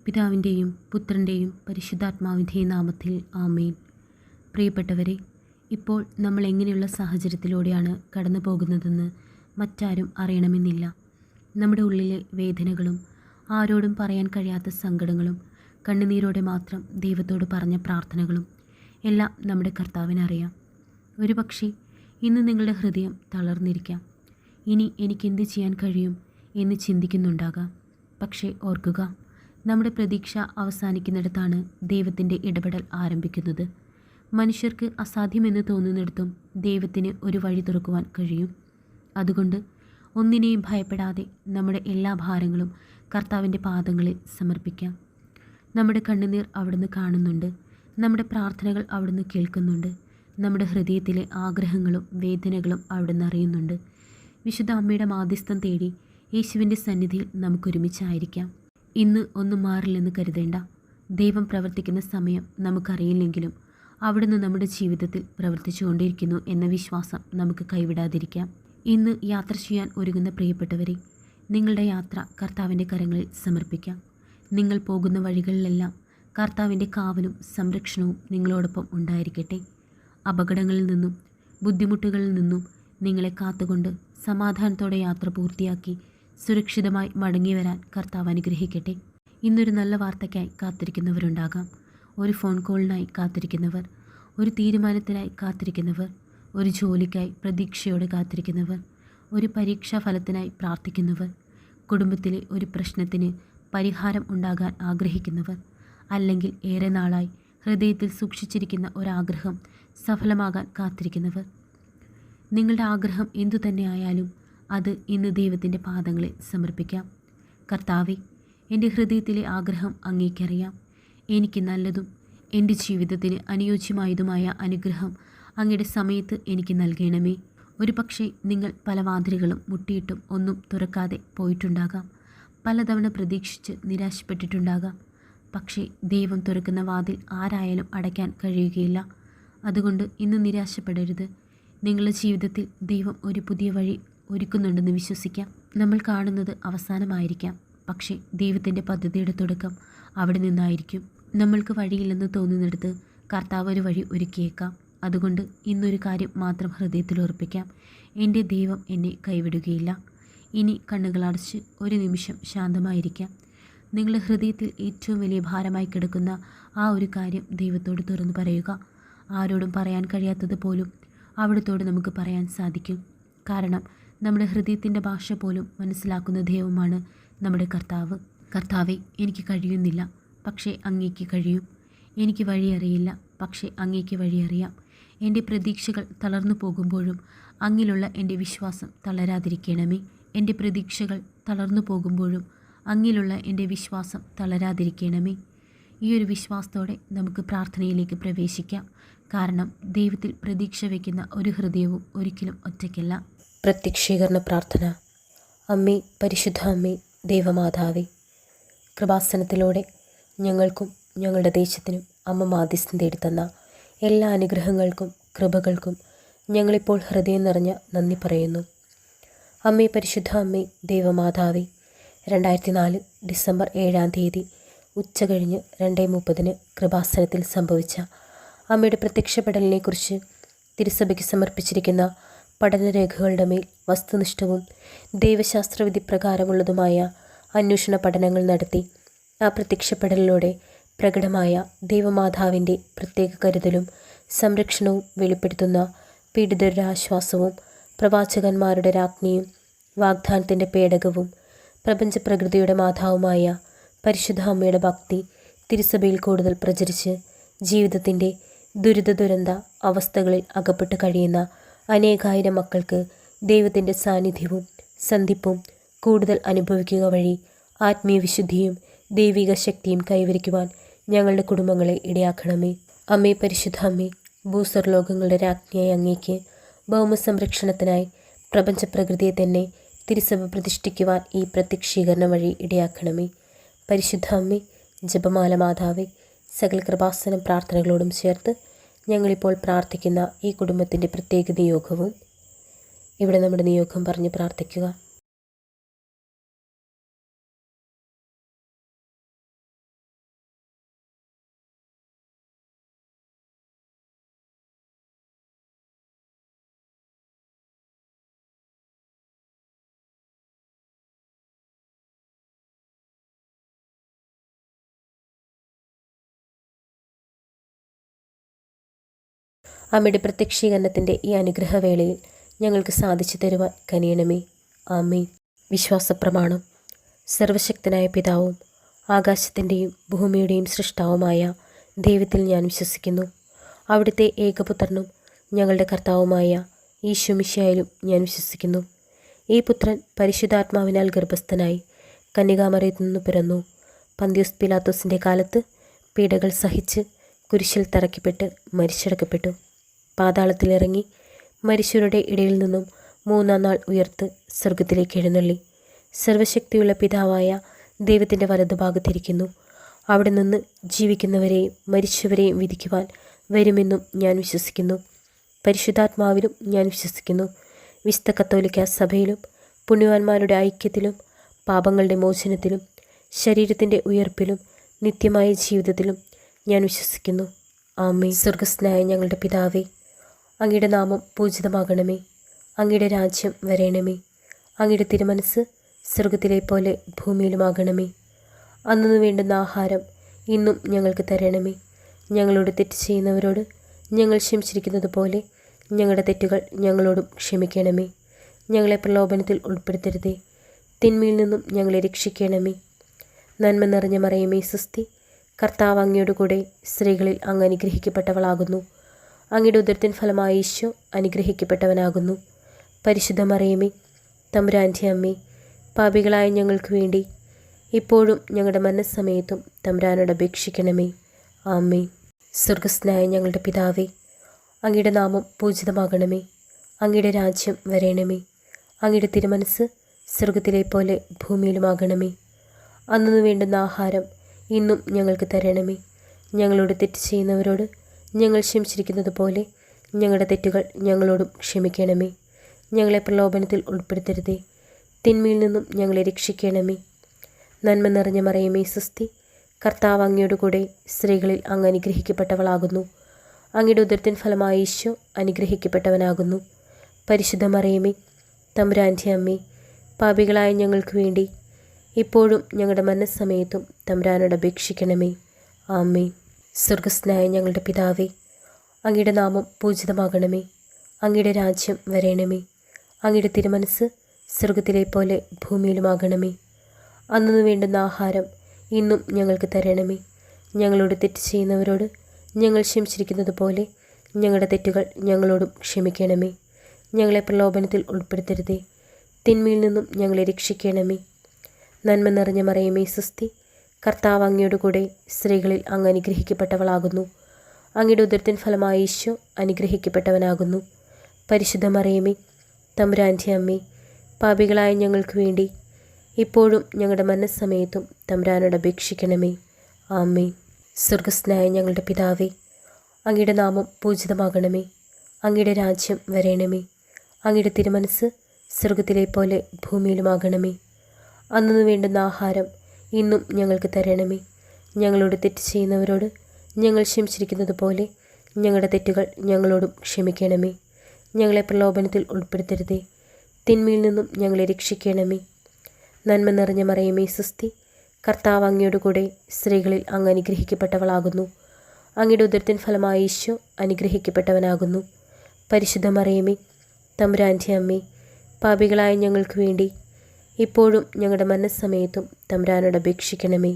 പിതാവിൻ്റെയും പുത്രൻ്റെയും പരിശുദ്ധാത്മാവിൻ്റെയും നാമത്തിൽ ആമേൻ. പ്രിയപ്പെട്ടവരെ, ഇപ്പോൾ നമ്മൾ എങ്ങനെയുള്ള സാഹചര്യത്തിലൂടെയാണ് കടന്നു പോകുന്നതെന്ന് മറ്റാരും അറിയണമെന്നില്ല. നമ്മുടെ ഉള്ളിലെ വേദനകളും ആരോടും പറയാൻ കഴിയാത്ത സങ്കടങ്ങളും കണ്ണുനീരോടെ മാത്രം ദൈവത്തോട് പറഞ്ഞ പ്രാർത്ഥനകളും എല്ലാം നമ്മുടെ കർത്താവിനറിയാം. ഒരുപക്ഷെ ഇന്ന് നിങ്ങളുടെ ഹൃദയം തളർന്നിരിക്കാം. ഇനി എനിക്കെന്ത് ചെയ്യാൻ കഴിയും എന്ന് ചിന്തിക്കുന്നുണ്ടാകാം. പക്ഷേ ഓർക്കുക, നമ്മുടെ പ്രതീക്ഷ അവസാനിക്കുന്നിടത്താണ് ദൈവത്തിൻ്റെ ഇടപെടൽ ആരംഭിക്കുന്നത്. മനുഷ്യർക്ക് അസാധ്യമെന്ന് തോന്നുന്നിടത്തും ദൈവത്തിന് ഒരു വഴി തുറക്കുവാൻ കഴിയും. അതുകൊണ്ട് ഒന്നിനെയും ഭയപ്പെടാതെ നമ്മുടെ എല്ലാ ഭാരങ്ങളും കർത്താവിൻ്റെ പാദങ്ങളിൽ സമർപ്പിക്കാം. നമ്മുടെ കണ്ണുനീർ അവിടുന്ന് കാണുന്നുണ്ട്. നമ്മുടെ പ്രാർത്ഥനകൾ അവിടുന്ന് കേൾക്കുന്നുണ്ട്. നമ്മുടെ ഹൃദയത്തിലെ ആഗ്രഹങ്ങളും വേദനകളും അവിടുന്ന് അറിയുന്നുണ്ട്. വിശുദ്ധ അമ്മയുടെ മാധ്യസ്ഥം തേടി യേശുവിൻ്റെ സന്നിധിയിൽ നമുക്കൊരുമിച്ചായിരിക്കാം. ഇന്ന് ഒന്നും മാറില്ലെന്ന് കരുതേണ്ട. ദൈവം പ്രവർത്തിക്കുന്ന സമയം നമുക്കറിയില്ലെങ്കിലും അവിടുന്ന് നമ്മുടെ ജീവിതത്തിൽ പ്രവർത്തിച്ചുകൊണ്ടിരിക്കുന്നു എന്ന വിശ്വാസം നമുക്ക് കൈവിടാതിരിക്കാം. ഇന്ന് യാത്ര ചെയ്യാൻ ഒരുങ്ങുന്ന പ്രിയപ്പെട്ടവരെ, നിങ്ങളുടെ യാത്ര കർത്താവിൻ്റെ കരങ്ങളിൽ സമർപ്പിക്കാം. നിങ്ങൾ പോകുന്ന വഴികളിലെല്ലാം കർത്താവിൻ്റെ കാവലും സംരക്ഷണവും നിങ്ങളോടൊപ്പം ഉണ്ടായിരിക്കട്ടെ. അപകടങ്ങളിൽ നിന്നും ബുദ്ധിമുട്ടുകളിൽ നിന്നും നിങ്ങളെ കാത്തുകൊണ്ട് സമാധാനത്തോടെ യാത്ര പൂർത്തിയാക്കി സുരക്ഷിതമായി മടങ്ങി വരാൻ കർത്താവ് അനുഗ്രഹിക്കട്ടെ. ഇന്നൊരു നല്ല വാർത്തയ്ക്കായി കാത്തിരിക്കുന്നവരുണ്ടാകാം. ഒരു ഫോൺ കോളിനായി കാത്തിരിക്കുന്നവർ, ഒരു തീരുമാനത്തിനായി കാത്തിരിക്കുന്നവർ, ഒരു ജോലിക്കായി പ്രതീക്ഷയോടെ കാത്തിരിക്കുന്നവർ, ഒരു പരീക്ഷാ ഫലത്തിനായി പ്രാർത്ഥിക്കുന്നവർ, കുടുംബത്തിലെ ഒരു പ്രശ്നത്തിന് പരിഹാരം ഉണ്ടാകാൻ ആഗ്രഹിക്കുന്നവർ, അല്ലെങ്കിൽ ഏറെ നാളായി ഹൃദയത്തിൽ സൂക്ഷിച്ചിരിക്കുന്ന ഒരാഗ്രഹം സഫലമാകാൻ കാത്തിരിക്കുന്നവർ. നിങ്ങളുടെ ആഗ്രഹം എന്തു തന്നെയായാലും അത് ഇന്ന് ദൈവത്തിൻ്റെ പാദങ്ങളിൽ സമർപ്പിക്കാം. കർത്താവേ, എൻ്റെ ഹൃദയത്തിലെ ആഗ്രഹം അങ്ങേക്കറിയാം. എനിക്ക് നല്ലതും എൻ്റെ ജീവിതത്തിന് അനുയോജ്യമായതുമായ അനുഗ്രഹം അങ്ങയുടെ സമയത്ത് എനിക്ക് നൽകണമേ. ഒരു പക്ഷേ നിങ്ങൾ പല വാതിലുകളും മുട്ടിയിട്ടും ഒന്നും തുറക്കാതെ പോയിട്ടുണ്ടാകാം. പലതവണ പ്രതീക്ഷിച്ച് നിരാശപ്പെട്ടിട്ടുണ്ടാകാം. പക്ഷേ ദൈവം തുറക്കുന്ന വാതിൽ ആരായാലും അടയ്ക്കാൻ കഴിയുകയില്ല. അതുകൊണ്ട് ഇന്ന് നിരാശപ്പെടരുത്. നിങ്ങളുടെ ജീവിതത്തിൽ ദൈവം ഒരു പുതിയ വഴി ഒരുക്കുന്നുണ്ടെന്ന് വിശ്വസിക്കാം. നമ്മൾ കാണുന്നത് അവസാനമായിരിക്കാം, പക്ഷേ ദൈവത്തിൻ്റെ പദ്ധതിയുടെ തുടക്കം അവിടെ നിന്നായിരിക്കും. നമ്മൾക്ക് വഴിയില്ലെന്ന് തോന്നുന്നിടത്ത് കർത്താവ് ഒരു വഴി ഒരുക്കിയേക്കാം. അതുകൊണ്ട് ഇന്നൊരു കാര്യം മാത്രം ഹൃദയത്തിൽ ഉറപ്പിക്കാം: എൻ്റെ ദൈവം എന്നെ കൈവിടുകയില്ല. ഇനി കണ്ണുകളടച്ച് ഒരു നിമിഷം ശാന്തമായിരിക്കാം. നിങ്ങളുടെ ഹൃദയത്തിൽ ഏറ്റവും വലിയ ഭാരമായി കിടക്കുന്ന ആ ഒരു കാര്യം ദൈവത്തോട് തുറന്നു പറയുക. ആരോടും പറയാൻ കഴിയാത്തത് പോലും അവിടുത്തോട് നമുക്ക് പറയാൻ സാധിക്കും. കാരണം നമ്മുടെ ഹൃദയത്തിൻ്റെ ഭാഷ പോലും മനസ്സിലാക്കുന്ന ദൈവമാണ് നമ്മുടെ കർത്താവ്. കർത്താവേ, എനിക്ക് കഴിയുന്നില്ല, പക്ഷേ അങ്ങേക്ക് കഴിയും. എനിക്ക് വഴിയറിയില്ല, പക്ഷേ അങ്ങേക്ക് വഴിയറിയാം. എൻ്റെ പ്രതീക്ഷകൾ തളർന്നു പോകുമ്പോഴും അങ്ങിലുള്ള എൻ്റെ വിശ്വാസം തളരാതിരിക്കണമേ. എൻ്റെ പ്രതീക്ഷകൾ തളർന്നു പോകുമ്പോഴും അങ്ങിലുള്ള എൻ്റെ വിശ്വാസം തളരാതിരിക്കണമേ. ഈ ഒരു വിശ്വാസത്തോടെ നമുക്ക് പ്രാർത്ഥനയിലേക്ക് പ്രവേശിക്കാം. കാരണം ദൈവത്തിൽ പ്രതീക്ഷ വയ്ക്കുന്ന ഒരു ഹൃദയവും ഒരിക്കലും ഒറ്റയ്ക്കല്ല. പ്രത്യക്ഷീകരണ പ്രാർത്ഥന. അമ്മേ, പരിശുദ്ധ അമ്മേ, ദൈവമാതാവേ, കൃപാസനത്തിലൂടെ ഞങ്ങൾക്കും ഞങ്ങളുടെ ദേശത്തിനും അമ്മ മാധ്യസ്ഥം തേടിത്തന്ന എല്ലാ അനുഗ്രഹങ്ങൾക്കും കൃപകൾക്കും ഞങ്ങളിപ്പോൾ ഹൃദയം നിറഞ്ഞ നന്ദി പറയുന്നു. അമ്മേ, പരിശുദ്ധ അമ്മേ, ദൈവമാതാവേ, 2004 ഡിസംബർ 7 ഉച്ചകഴിഞ്ഞ് 2:30 കൃപാസനത്തിൽ സംഭവിച്ച അമ്മയുടെ പ്രത്യക്ഷപ്പെടലിനെക്കുറിച്ച് തിരുസഭയ്ക്ക് സമർപ്പിച്ചിരിക്കുന്ന പഠനരേഖകളുടെ മേൽ വസ്തുനിഷ്ഠവും ദൈവശാസ്ത്രവിധി പ്രകാരമുള്ളതുമായ അന്വേഷണ പഠനങ്ങൾ നടത്തി ആ പ്രത്യക്ഷപ്പെടലിലൂടെ പ്രകടമായ ദൈവമാതാവിൻ്റെ പ്രത്യേക കരുതലും സംരക്ഷണവും വെളിപ്പെടുത്തുന്ന പീഡിതരുടെ ആശ്വാസവും പ്രവാചകന്മാരുടെ രാജ്ഞിയും വാഗ്ദാനത്തിൻ്റെ പേടകവും പ്രപഞ്ചപ്രകൃതിയുടെ മാതാവുമായ പരിശുദ്ധ അമ്മയുടെ ഭക്തി തിരുസഭയിൽ കൂടുതൽ പ്രചരിച്ച് ജീവിതത്തിൻ്റെ ദുരിത അവസ്ഥകളിൽ അകപ്പെട്ട് കഴിയുന്ന അനേകായിരം മക്കൾക്ക് ദൈവത്തിൻ്റെ സാന്നിധ്യവും സന്ധിപ്പും കൂടുതൽ അനുഭവിക്കുക വഴി ആത്മീയ വിശുദ്ധിയും ദൈവിക ശക്തിയും കൈവരിക്കുവാൻ ഞങ്ങളുടെ കുടുംബങ്ങളെ ഇടയാക്കണമേ. അമ്മേ, പരിശുദ്ധ അമ്മേ, ഭൂസ്വർലോകങ്ങളുടെ രാജ്ഞിയായ അങ്ങേക്ക് ഭൗമസംരക്ഷണത്തിനായി പ്രപഞ്ചപ്രകൃതിയെ തന്നെ തിരുസഭ പ്രതിഷ്ഠിക്കുവാൻ ഈ പ്രത്യക്ഷീകരണം വഴി ഇടയാക്കണമേ. പരിശുദ്ധ അമ്മേ, ജപമാല മാതാവേ, സകല കൃപാസനം പ്രാർത്ഥനകളോടും ചേർത്ത് ഞങ്ങളിപ്പോൾ പ്രാർത്ഥിക്കുന്ന ഈ കുടുംബത്തിൻ്റെ പ്രത്യേക നിയോഗവും ഇവിടെ നമ്മുടെ നിയോഗം പറഞ്ഞ് പ്രാർത്ഥിക്കുക. അമ്മയുടെ പ്രത്യക്ഷീകരണത്തിൻ്റെ ഈ അനുഗ്രഹവേളയിൽ ഞങ്ങൾക്ക് സാധിച്ചു തരുവാൻ കനിയണമേ. ആമേൻ. വിശ്വാസപ്രമാണം. സർവശക്തനായ പിതാവും ആകാശത്തിൻ്റെയും ഭൂമിയുടെയും സൃഷ്ടാവുമായ ദൈവത്തിൽ ഞാൻ വിശ്വസിക്കുന്നു. അവിടുത്തെ ഏകപുത്രനും ഞങ്ങളുടെ കർത്താവുമായ ഈശോ മിശിഹായിലും ഞാൻ വിശ്വസിക്കുന്നു. ഈ പുത്രൻ പരിശുദ്ധാത്മാവിനാൽ ഗർഭസ്ഥനായി കന്യകാമറിയത്തിൽ നിന്ന് പിറന്നു. പന്തിയോസ് പിലാത്തോസിൻ്റെ കാലത്ത് പീഡകൾ സഹിച്ച് കുരിശിൽ തറയ്ക്കപ്പെട്ട് മരിച്ചടക്കപ്പെട്ടു. പാതാളത്തിലിറങ്ങി മരിച്ചവരുടെ ഇടയിൽ നിന്നും 3-ാം നാൾ ഉയർത്ത് സ്വർഗത്തിലേക്ക് എഴുന്നള്ളി സർവശക്തിയുള്ള പിതാവായ ദൈവത്തിൻ്റെ വലതുഭാഗത്തിരിക്കുന്നു. അവിടെ നിന്ന് ജീവിക്കുന്നവരെയും മരിച്ചവരെയും വിധിക്കുവാൻ വരുമെന്നും ഞാൻ വിശ്വസിക്കുന്നു. പരിശുദ്ധാത്മാവിലും ഞാൻ വിശ്വസിക്കുന്നു. വിശുദ്ധ കത്തോലിക്ക സഭയിലും പുണ്യവാന്മാരുടെ ഐക്യത്തിലും പാപങ്ങളുടെ മോചനത്തിലും ശരീരത്തിൻ്റെ ഉയർപ്പിലും നിത്യമായ ജീവിതത്തിലും ഞാൻ വിശ്വസിക്കുന്നു. ആമേൻ. സ്വർഗസ്ഥനായ ഞങ്ങളുടെ പിതാവേ, അങ്ങയുടെ നാമം പൂജിതമാകണമേ. അങ്ങയുടെ രാജ്യം വരേണമേ. അങ്ങയുടെ തിരുമനസ് സ്വർഗത്തിലെ പോലെ ഭൂമിയിലുമാകണമേ. അന്നു വേണ്ടുന്ന ആഹാരം ഇന്നും ഞങ്ങൾക്ക് തരണമേ. ഞങ്ങളോട് തെറ്റ് ചെയ്യുന്നവരോട് ഞങ്ങൾ ക്ഷമിച്ചിരിക്കുന്നത് പോലെ ഞങ്ങളുടെ തെറ്റുകൾ ഞങ്ങളോടും ക്ഷമിക്കണമേ. ഞങ്ങളെ പ്രലോഭനത്തിൽ ഉൾപ്പെടുത്തരുതേ, തിന്മയിൽ നിന്നും ഞങ്ങളെ രക്ഷിക്കണമേ. നന്മ നിറഞ്ഞ മറിയമേ സ്വസ്തി, കർത്താവ് അങ്ങയോട് കൂടെ സ്ത്രീകളിൽ അങ്ങ് അനുഗ്രഹിക്കപ്പെട്ടവളാകുന്നു. അങ്ങയുടെ ഉദരത്തിൻ ഫലമായ ഈശോ അനുഗ്രഹിക്കപ്പെട്ടവനാകുന്നു. പരിശുദ്ധ മറിയമേ, തമ്പുരാൻ്റെ അമ്മേ, പാപികളായ ഞങ്ങൾക്ക് വേണ്ടി ഇപ്പോഴും ഞങ്ങളുടെ മരണസമയത്തും തമ്പുരാനോട് അപേക്ഷിക്കണമേ. ആമേൻ. സ്വർഗസ്ഥനായ ഞങ്ങളുടെ പിതാവേ, അങ്ങയുടെ നാമം പൂജിതമാകണമേ. അങ്ങയുടെ രാജ്യം വരേണമേ. അങ്ങയുടെ തിരുമനസ് സ്വർഗത്തിലെ പോലെ ഭൂമിയിലുമാകണമേ. അന്നു വേണ്ടുന്ന ആഹാരം ഇന്നും ഞങ്ങൾക്ക് തരണമേ. ഞങ്ങളോട് തെറ്റ് ചെയ്യുന്നവരോട് ഞങ്ങൾ ക്ഷമിച്ചിരിക്കുന്നത് പോലെ ഞങ്ങളുടെ തെറ്റുകൾ ഞങ്ങളോടും ക്ഷമിക്കണമേ. ഞങ്ങളെ പ്രലോഭനത്തിൽ ഉൾപ്പെടുത്തരുതേ, തിന്മയിൽ നിന്നും ഞങ്ങളെ രക്ഷിക്കണമേ. നന്മ നിറഞ്ഞ മറിയമേ സ്വസ്തി, കർത്താവ് അങ്ങയോട് കൂടെ സ്ത്രീകളിൽ അങ്ങ് അനുഗ്രഹിക്കപ്പെട്ടവളാകുന്നു. അങ്ങയുടെ ഉദരത്തിൻ ഫലമായ ഈശോ അനുഗ്രഹിക്കപ്പെട്ടവനാകുന്നു. പരിശുദ്ധ മറിയമേ, തമ്പുരാൻ്റെ അമ്മേ, പാപികളായ ഞങ്ങൾക്ക് വേണ്ടി ഇപ്പോഴും ഞങ്ങളുടെ മരണസമയത്തും തമ്പുരാനോട് അപേക്ഷിക്കണമേ. ആമേൻ. സ്വർഗസ്ഥനായ ഞങ്ങളുടെ പിതാവേ, അങ്ങയുടെ നാമം പൂജിതമാകണമേ. അങ്ങയുടെ രാജ്യം വരേണമേ. അങ്ങയുടെ തിരുമനസ് സ്വർഗത്തിലെ പോലെ ഭൂമിയിലുമാകണമേ. അന്നു വേണ്ടുന്ന ആഹാരം ഇന്നും ഞങ്ങൾക്ക് തരണമേ. ഞങ്ങളോട് തെറ്റ് ചെയ്യുന്നവരോട് ഞങ്ങൾ ക്ഷമിച്ചിരിക്കുന്നത് പോലെ ഞങ്ങളുടെ തെറ്റുകൾ ഞങ്ങളോടും ക്ഷമിക്കണമേ. ഞങ്ങളെ പ്രലോഭനത്തിൽ ഉൾപ്പെടുത്തരുതേ, തിന്മയിൽ നിന്നും ഞങ്ങളെ രക്ഷിക്കണമേ. നന്മ നിറഞ്ഞ മറിയമേ സ്വസ്തി, കർത്താവ് അങ്ങയോട് കൂടെ സ്ത്രീകളിൽ അങ്ങ് അനുഗ്രഹിക്കപ്പെട്ടവളാകുന്നു. അങ്ങയുടെ ഉദരത്തിൻ ഫലമായ ഈശോ അനുഗ്രഹിക്കപ്പെട്ടവനാകുന്നു. പരിശുദ്ധ മറിയമേ, തമ്പുരാൻ്റെ അമ്മേ, പാപികളായ ഞങ്ങൾക്ക് വേണ്ടി ഇപ്പോഴും ഞങ്ങളുടെ മരണസമയത്തും തമ്പുരാനോട് അപേക്ഷിക്കണമേ. ആമേൻ. സ്വർഗസ്ഥനായ ഞങ്ങളുടെ പിതാവേ, അങ്ങയുടെ നാമം പൂജിതമാകണമേ. അങ്ങയുടെ രാജ്യം വരേണമേ. അങ്ങയുടെ തിരുമനസ് സ്വർഗത്തിലെ പോലെ ഭൂമിയിലുമാകണമേ. അന്നു വേണ്ടുന്ന ആഹാരം ഇന്നും ഞങ്ങൾക്ക് തരണമേ. ഞങ്ങളോട് തെറ്റ് ചെയ്യുന്നവരോട് ഞങ്ങൾ ക്ഷമിച്ചിരിക്കുന്നത് പോലെ ഞങ്ങളുടെ തെറ്റുകൾ ഞങ്ങളോടും ക്ഷമിക്കണമേ. ഞങ്ങളെ പ്രലോഭനത്തിൽ ഉൾപ്പെടുത്തരുതേ, തിന്മയിൽ നിന്നും ഞങ്ങളെ രക്ഷിക്കണമേ. നന്മ നിറഞ്ഞ മറിയമേ സ്വസ്തി, കർത്താവ് അങ്ങയോട് കൂടെ സ്ത്രീകളിൽ അങ്ങ് അനുഗ്രഹിക്കപ്പെട്ടവളാകുന്നു. അങ്ങയുടെ ഉദരത്തിൻ ഫലമായ ഈശോ അനുഗ്രഹിക്കപ്പെട്ടവനാകുന്നു. പരിശുദ്ധ മറിയമേ, തമ്പുരാൻ്റെ അമ്മേ, പാപികളായ ഞങ്ങൾക്ക് വേണ്ടി ഇപ്പോഴും ഞങ്ങളുടെ മരണസമയത്തും തമ്പുരാനോട് അപേക്ഷിക്കണമേ.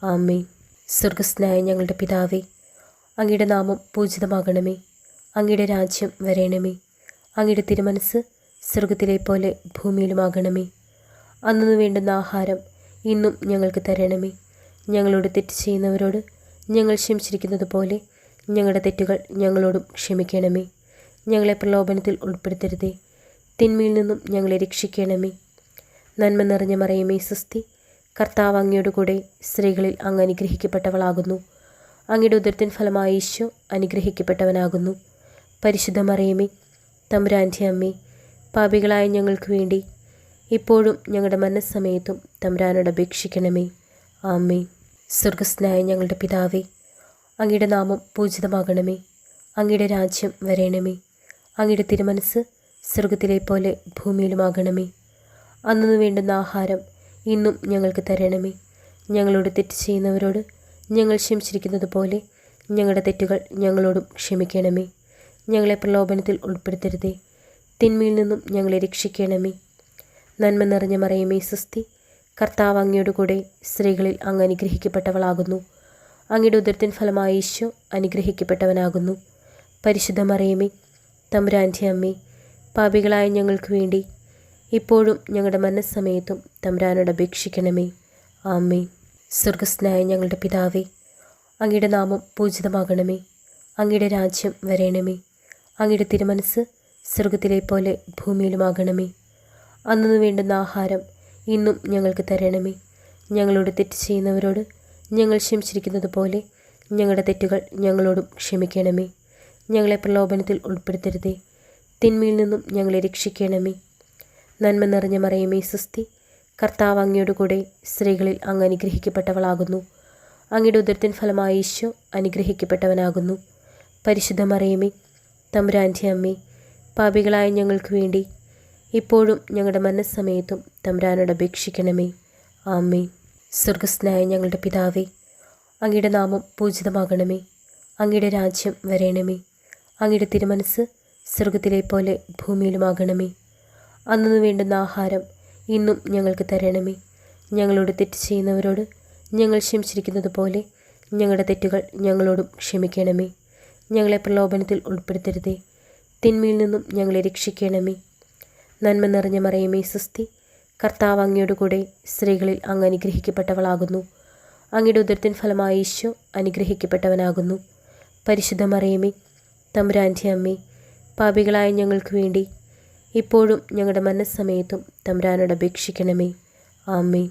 ആമേൻ. സ്വർഗസ്ഥനായ ഞങ്ങളുടെ പിതാവേ, അങ്ങയുടെ നാമം പൂജിതമാകണമേ. അങ്ങയുടെ രാജ്യം വരേണമേ. അങ്ങയുടെ തിരുമനസ് സ്വർഗത്തിലെ പോലെ ഭൂമിയിലുമാകണമേ. അന്നു വേണ്ടുന്ന ആഹാരം ഇന്നും ഞങ്ങൾക്ക് തരണമേ. ഞങ്ങളോട് തെറ്റ് ചെയ്യുന്നവരോട് ഞങ്ങൾ ക്ഷമിച്ചിരിക്കുന്നത് പോലെ ഞങ്ങളുടെ തെറ്റുകൾ ഞങ്ങളോടും ക്ഷമിക്കണമേ. ഞങ്ങളെ പ്രലോഭനത്തിൽ ഉൾപ്പെടുത്തരുതേ, തിന്മയിൽ നിന്നും ഞങ്ങളെ രക്ഷിക്കണമേ. നന്മ നിറഞ്ഞ മറിയമേ സ്വസ്തി, കർത്താവ് അങ്ങയോട് കൂടെ സ്ത്രീകളിൽ അങ്ങ് അനുഗ്രഹിക്കപ്പെട്ടവളാകുന്നു. അങ്ങയുടെ ഉദരത്തിൻ ഫലമായ ഈശോ അനുഗ്രഹിക്കപ്പെട്ടവനാകുന്നു. പരിശുദ്ധ മറിയമേ, തമ്പുരാൻ്റെ അമ്മേ, പാപികളായ ഞങ്ങൾക്ക് വേണ്ടി ഇപ്പോഴും ഞങ്ങളുടെ മരണസമയത്തും തമ്പുരാനോട് അപേക്ഷിക്കണമേ. ആമേൻ. സ്വർഗസ്ഥനായ ഞങ്ങളുടെ പിതാവേ, അങ്ങയുടെ നാമം പൂജിതമാകണമേ. അങ്ങയുടെ രാജ്യം വരേണമേ. അങ്ങയുടെ തിരുമനസ് സ്വർഗത്തിലെ പോലെ ഭൂമിയിലുമാകണമേ. അന്നു വേണ്ടുന്ന ആഹാരം ഇന്നും ഞങ്ങൾക്ക് തരണമേ. ഞങ്ങളോട് തെറ്റ് ചെയ്യുന്നവരോട് ഞങ്ങൾ ക്ഷമിച്ചിരിക്കുന്നത് പോലെ ഞങ്ങളുടെ തെറ്റുകൾ ഞങ്ങളോടും ക്ഷമിക്കണമേ. ഞങ്ങളെ പ്രലോഭനത്തിൽ ഉൾപ്പെടുത്തരുതേ, തിന്മയിൽ നിന്നും ഞങ്ങളെ രക്ഷിക്കണമേ. നന്മ നിറഞ്ഞ മറിയമേ സ്വസ്തി, കർത്താവ് അങ്ങയോട് കൂടെ സ്ത്രീകളിൽ അങ്ങ് അനുഗ്രഹിക്കപ്പെട്ടവളാകുന്നു. അങ്ങയുടെ ഉദരത്തിൻ ഫലമായ ഈശോ അനുഗ്രഹിക്കപ്പെട്ടവനാകുന്നു. പരിശുദ്ധ മറിയമേ തമ്പുരാൻ്റെ അമ്മേ, പാപികളായ ഞങ്ങൾക്ക് വേണ്ടി ഇപ്പോഴും ഞങ്ങളുടെ മരണസമയത്തും തമ്പുരാനോട് അപേക്ഷിക്കണമേ. ആമേൻ. സ്വർഗസ്ഥനായ ഞങ്ങളുടെ പിതാവേ, അങ്ങയുടെ നാമം പൂജിതമാകണമേ. അങ്ങയുടെ രാജ്യം വരേണമേ. അങ്ങയുടെ തിരുമനസ് സ്വർഗത്തിലെ പോലെ ഭൂമിയിലുമാകണമേ. അന്നു വേണ്ടുന്ന ആഹാരം ഇന്നും ഞങ്ങൾക്ക് തരണമേ. ഞങ്ങളോട് തെറ്റ് ചെയ്യുന്നവരോട് ഞങ്ങൾ ക്ഷമിച്ചിരിക്കുന്നത് പോലെ ഞങ്ങളുടെ തെറ്റുകൾ ഞങ്ങളോടും ക്ഷമിക്കണമേ. ഞങ്ങളെ പ്രലോഭനത്തിൽ ഉൾപ്പെടുത്തരുതേ, തിന്മയിൽ നിന്നും ഞങ്ങളെ രക്ഷിക്കണമേ. നന്മ നിറഞ്ഞ മറിയമേ സ്വസ്തി, കർത്താവ് അങ്ങയോട് കൂടെ സ്ത്രീകളിൽ അങ്ങ് അനുഗ്രഹിക്കപ്പെട്ടവളാകുന്നു. അങ്ങയുടെ ഉദരത്തിൻ ഫലമായ ഈശോ അനുഗ്രഹിക്കപ്പെട്ടവനാകുന്നു. പരിശുദ്ധ മറിയമേ തമ്പുരാൻ്റെ അമ്മേ, പാപികളായ ഞങ്ങൾക്ക് വേണ്ടി ഇപ്പോഴും ഞങ്ങളുടെ മരണസമയത്തും തമ്പുരാനോട് അപേക്ഷിക്കണമേ. ആമേൻ. സ്വർഗസ്ഥനായ ഞങ്ങളുടെ പിതാവേ, അങ്ങയുടെ നാമം പൂജിതമാകണമേ. അങ്ങയുടെ രാജ്യം വരേണമേ. അങ്ങയുടെ തിരുമനസ് സ്വർഗത്തിലെ പോലെ ഭൂമിയിലുമാകണമേ. അന്നു വേണ്ടുന്ന ആഹാരം ഇന്നും ഞങ്ങൾക്ക് തരണമേ. ഞങ്ങളോട് തെറ്റ് ചെയ്യുന്നവരോട് ഞങ്ങൾ ക്ഷമിച്ചിരിക്കുന്നത് പോലെ ഞങ്ങളുടെ തെറ്റുകൾ ഞങ്ങളോടും ക്ഷമിക്കണമേ. ഞങ്ങളെ പ്രലോഭനത്തിൽ ഉൾപ്പെടുത്തരുതേ, തിന്മയിൽ നിന്നും ഞങ്ങളെ രക്ഷിക്കണമേ. നന്മ നിറഞ്ഞ മറിയമേ സ്വസ്തി, കർത്താവ് അങ്ങയോട് കൂടെ സ്ത്രീകളിൽ അങ്ങ് അനുഗ്രഹിക്കപ്പെട്ടവളാകുന്നു. അങ്ങയുടെ ഉദരത്തിൻ ഫലമായ ഈശോ അനുഗ്രഹിക്കപ്പെട്ടവനാകുന്നു. പരിശുദ്ധ മറിയമേ തമ്പുരാൻ്റെ അമ്മേ, പാപികളായ ഞങ്ങൾക്ക് വേണ്ടി ഇപ്പോഴും ഞങ്ങളുടെ മരണസമയത്തും തമ്പുരാനോട് അപേക്ഷിക്കണമേ. ആമേൻ.